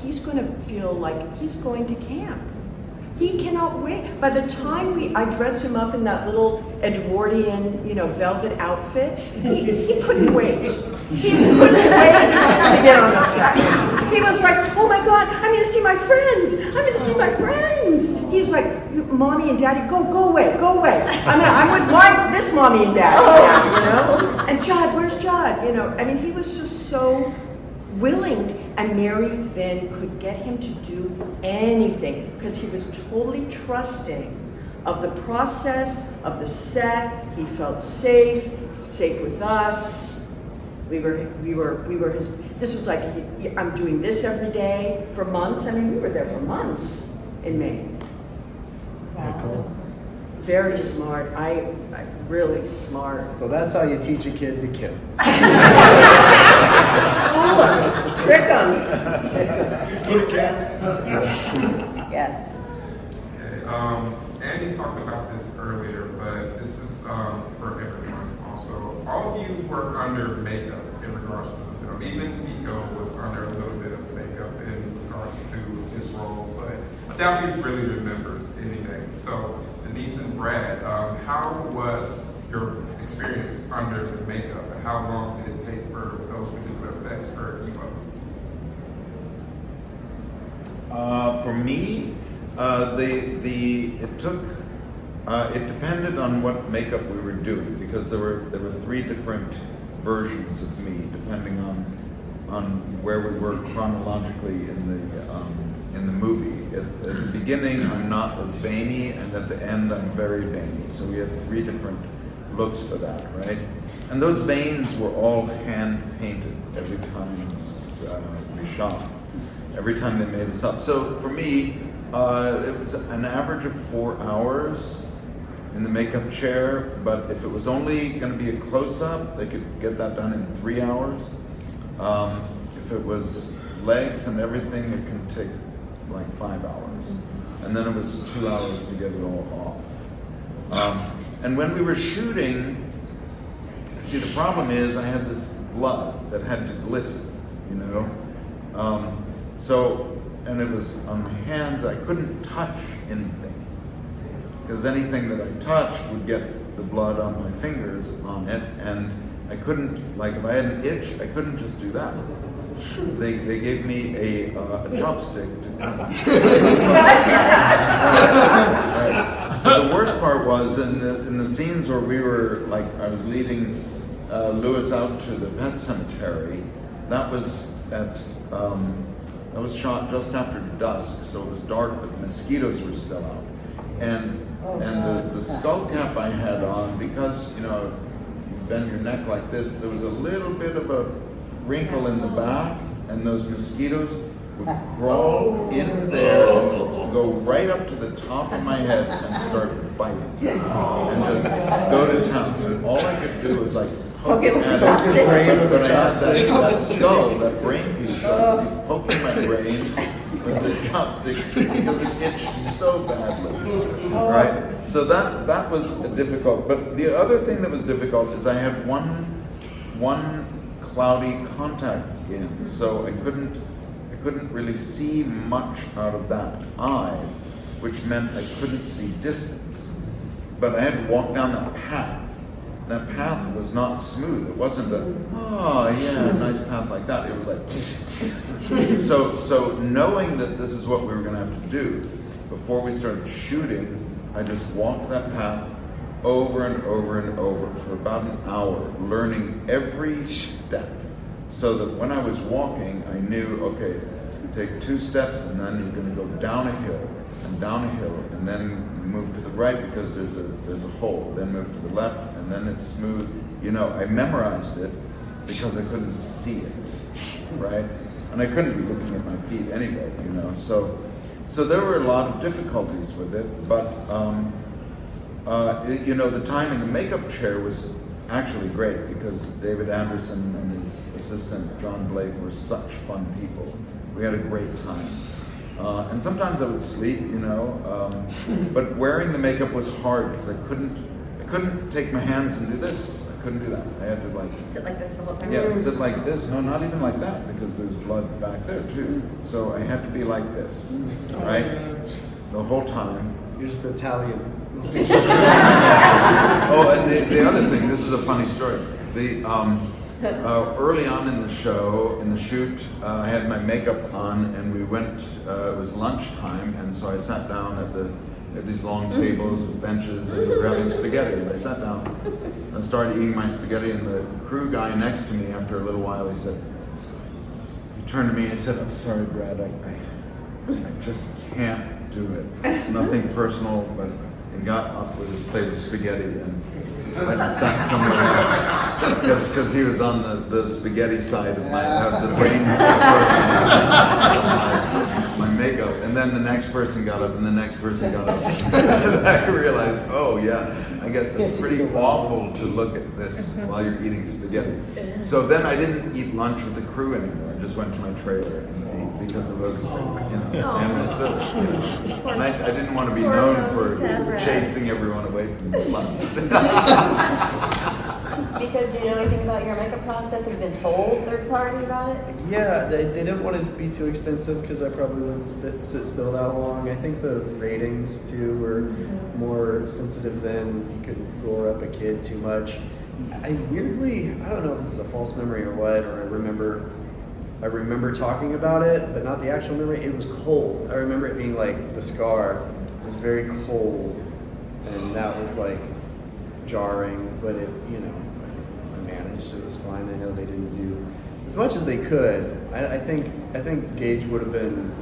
he's gonna feel like he's going to camp. He cannot wait. By the time I dress him up in that little Edwardian, you know, velvet outfit, he couldn't wait. He couldn't wait to get on the set. He was like, oh my God, I'm gonna see my friends. He was like, Mommy and Daddy, go away. I'm with this Mommy and Daddy now, you know? And Judd, where's Judd? You know, I mean, he was just so willing, and Mary then could get him to do anything because he was totally trusting of the process, of the set. He felt safe with us. We were his. This was like, I'm doing this every day for months. I mean, we were there for months in Maine. Wow. Cool. Very smart. I really smart. So that's how you teach a kid to kill. Fool him, trick him. Yes. Okay, Andy talked about this earlier, but this is for everyone also. All of you work under makeup in regards to the film. Even Miko was under a little bit of makeup in regards to his role, but I doubt he really remembers anything. So Denise and Brad, how was your experience under the makeup, and how long did it take for those particular effects for you both? For me, it depended on what makeup we were doing, because there were 3 different versions of me depending on where we were chronologically in the movie. At the beginning, I'm not as veiny, and at the end, I'm very veiny. So we had 3 different looks for that, right? And those veins were all hand painted every time we shot. Every time they made us up. So for me, it was an average of 4 hours in the makeup chair, but if it was only going to be a close-up, they could get that done in 3 hours. If it was legs and everything, it can take like 5 hours. And then it was 2 hours to get it all off. And when we were shooting, see, the problem is I had this blood that had to glisten, you know? And it was on my hands. I couldn't touch anything, because anything that I touched would get the blood on my fingers on it, and I couldn't, like if I had an itch, I couldn't just do that. they gave me a chopstick to The worst part was in the scenes where we were like, I was leading Lewis out to the pet cemetery. That was shot just after dusk, so it was dark, but the mosquitoes were still out. And the skull cap I had on, because you know, you bend your neck like this, there was a little bit of a wrinkle in the back, and those mosquitoes would crawl in there and go right up to the top of my head and start biting and just go to town. And all I could do was like poke at it, but I had that skull, that brain piece, so I'd be poking my brain with the chopstick because it itched so badly. Right? So that was difficult. But the other thing that was difficult is I had one cloudy contact in, so I couldn't really see much out of that eye, which meant I couldn't see distance. But I had to walk down that path. That path was not smooth. It wasn't a nice path like that. It was like so knowing that this is what we were going to have to do, before we started shooting, I just walked that path over and over and over for about an hour, learning every step, so that when I was walking, I knew, okay, take 2 steps and then you're going to go down a hill, and then move to the right because there's a hole, then move to the left, and then it's smooth. You know, I memorized it because I couldn't see it, right? And I couldn't be looking at my feet anyway, you know. So there were a lot of difficulties with it, but you know, the time in the makeup chair was actually great because David Anderson and his assistant John Blake were such fun people. We had a great time. And sometimes I would sleep, you know, but wearing the makeup was hard because I couldn't take my hands and do this. I couldn't do that. I had to like Sit like this the whole time? yeah, sit like this. No, not even like that because there's blood back there too. So I had to be like this, right, the whole time. You're just Italian. Oh, and the other thing, this is a funny story. Early on in the show, in the shoot, I had my makeup on, and we went. It was lunchtime, and so I sat down at these long tables with benches, and we were having spaghetti. And I sat down and started eating my spaghetti, and the crew guy next to me, after a little while, he turned to me and he said, "I'm sorry, Brad, I just can't do it. It's nothing personal, but." He got up with his plate of spaghetti and went and sat somewhere else because he was on the spaghetti side of the brain my makeup. And then the next person got up and the next person got up. And I realized, oh yeah, I guess it's pretty awful to look at this while you're eating spaghetti. So then I didn't eat lunch with the crew anymore. I just went to my trailer and ate because it was, you know, I understood. You know. And I didn't want to be known for chasing everyone away from the lunch. Because do you know anything about your makeup process? Have you been told third party about it? Yeah, they didn't want it to be too extensive because I probably wouldn't sit still that long. I think the ratings too were more sensitive then. You couldn't gore up a kid too much. I don't know if this is a false memory or what, or I remember talking about it, but not the actual memory. It was cold. I remember it being like the scar was very cold, and that was like jarring, but it, you know, I managed. It was fine. I know they didn't do as much as they could. I think Gage would have been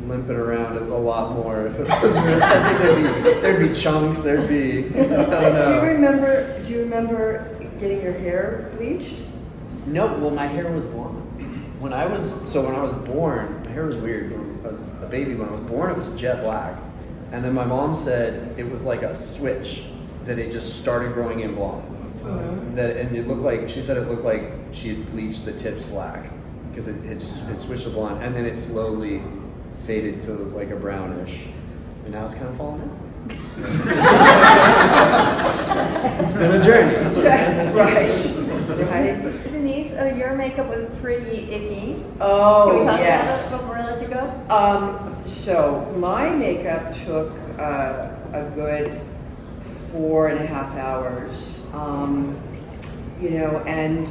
limping around a lot more if it was. I think there'd be chunks. There'd be. I don't know. Do you remember getting your hair bleached? No. Well, my hair was blonde. When I was born, my hair was weird. When I was a baby, when I was born, it was jet black, and then my mom said it was like a switch that it just started growing in blonde. And it looked like she looked like she had bleached the tips black because it switched to blonde, and then it slowly faded to like a brownish, and now it's kind of falling out. It's been a journey. Right. Denise, your makeup was pretty icky. Oh, Can we talk yes. about it before I let you go? So my makeup took a good 4.5 hours. You know, and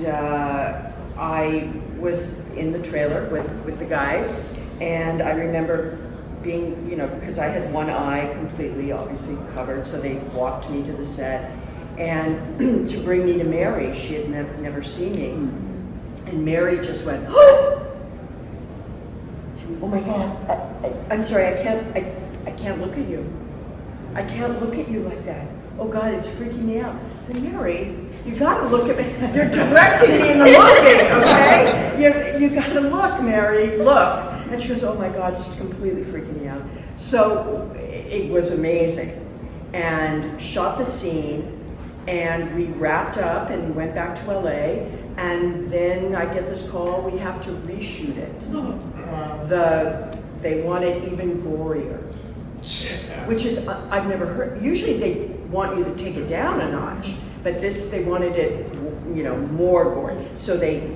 I was in the trailer with the guys, and I remember being, you know, because I had one eye completely, obviously covered, so they walked me to the set, and to bring me to Mary, she had never seen me, and Mary just went, oh my God, I'm sorry, I can't look at you. I can't look at you like that. Oh God, it's freaking me out. I said, Mary, you gotta look at me. You're directing me in the looking, okay? You gotta look, Mary, look. And she goes, oh my God, it's completely freaking me out. So it was amazing. And shot the scene, and we wrapped up and went back to LA, and then I get this call, we have to reshoot it. They want it even gorier. Which is, I've never heard, usually they want you to take it down a notch, but this, they wanted it, you know, more gory. So they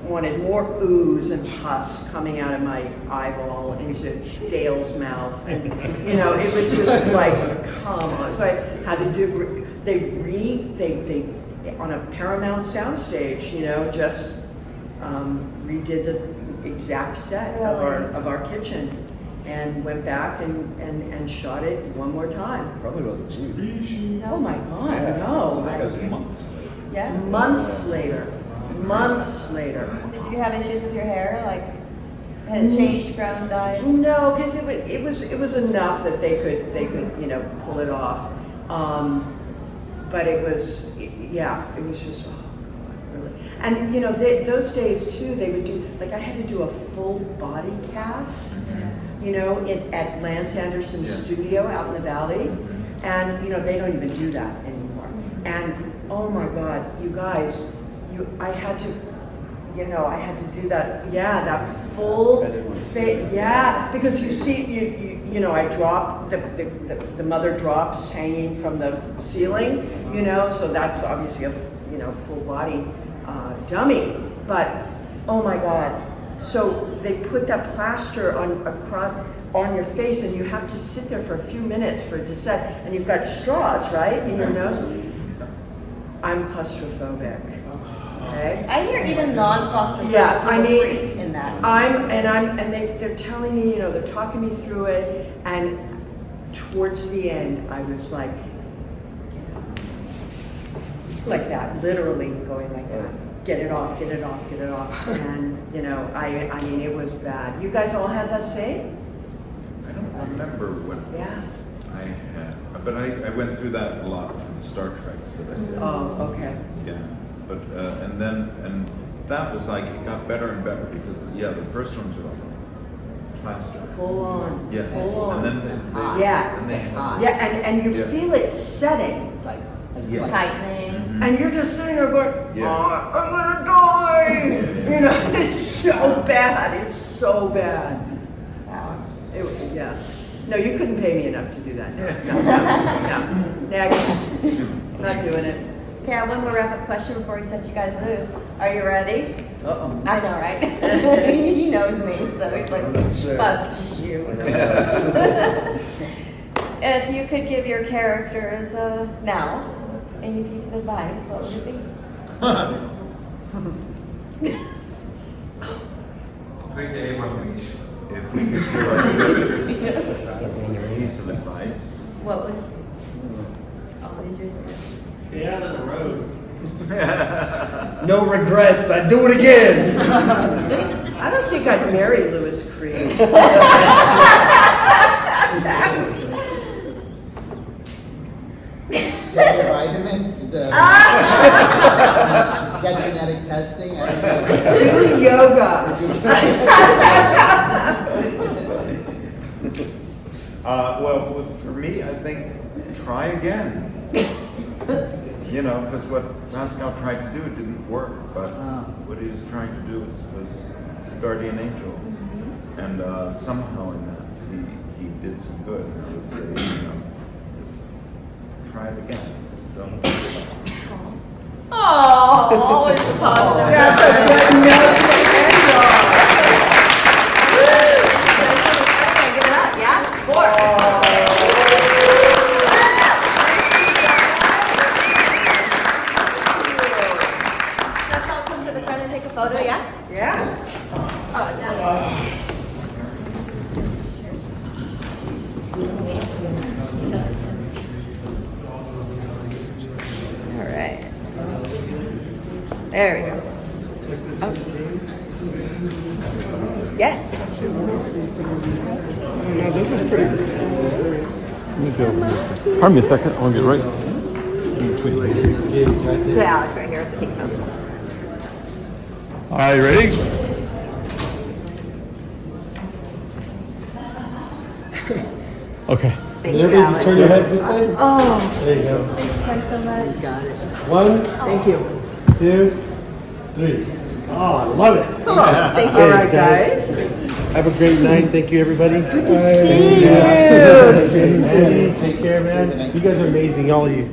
wanted more ooze and pus coming out of my eyeball into Dale's mouth. And, you know, it was just like, come on. So I had to do, they on a Paramount soundstage, you know, just redid the exact set of our kitchen. And went back and shot it one more time. Probably wasn't cheap. Oh my God, no. That was months. Yeah? Months later. Months later. Did you have issues with your hair? Like, had it changed, grown, dyed? No, because it was enough that they could you know, pull it off. But it was, yeah, it was just, really. And you know, those days too, they would do, like I had to do a full body cast. You know, at Lance Anderson's studio out in the valley, and you know, they don't even do that anymore. And oh my God, you guys, I had to do that. Yeah, that full face. Yeah, because you see, you know, I dropped the mother drops hanging from the ceiling. You know, so that's obviously a full body dummy. But oh my God. So they put that plaster on your face, and you have to sit there for a few minutes for it to set. And you've got straws, right, in your nose. I'm claustrophobic. Okay. I hear even non-claustrophobic people freak in that. They're telling me, you know, they're talking me through it, and towards the end, I was like that, literally going like that. Get it off, get it off, get it off. And, you know, I mean, it was bad. You guys all had that same? I don't remember what I had, but I went through that a lot for the Star Treks that I did. Oh, okay. Yeah, but, and that was like, it got better and better because, yeah, the first ones were like plastic. Full on. Yeah. Full on. And then and you feel it setting. It's like tightening. And you're just sitting there going, oh, I'm gonna die! You know, it's so bad. It's so bad. Wow. No, you couldn't pay me enough to do that. No. Next. Not doing it. Okay, I have one more wrap-up question before we set you guys loose. Are you ready? Uh-oh. I know, right? He knows me, so he's like, fuck you. If you could give your characters now any piece of advice, what would it be? Put the game on leash. If we could give our characters a piece of advice. What would? Oh, these yours. Stay out of the road. No regrets. I'd do it again. I don't think I'd marry Louis Creed. Take your vitamins, get genetic testing. Do yoga. Well, for me, I think try again. You know, because what Pascal tried to do didn't work, but what he was trying to do was a guardian angel, and somehow in that he did some good. And I would say, you know, just try it again. Don't give up. Oh, it's a positive. That's a good note to end on. Give it up, yeah? 4. Let's all come to the front and take a photo. There we go. Oh. Yes. No, this is pretty. This is great. Pardon me a second. I want to get right. In between. To Alex right here at the pink phone. All right, ready? Okay. Thank you, Everybody just Alex. turn your heads this way. Oh, There you go. Thank you guys so much. got it. 1, Thank you. 2, 3. Oh, I love it. Thank you. All right, guys. Have a great night. Thank you, everybody. Good to see you. Andy, take care, man. You guys are amazing, all of you.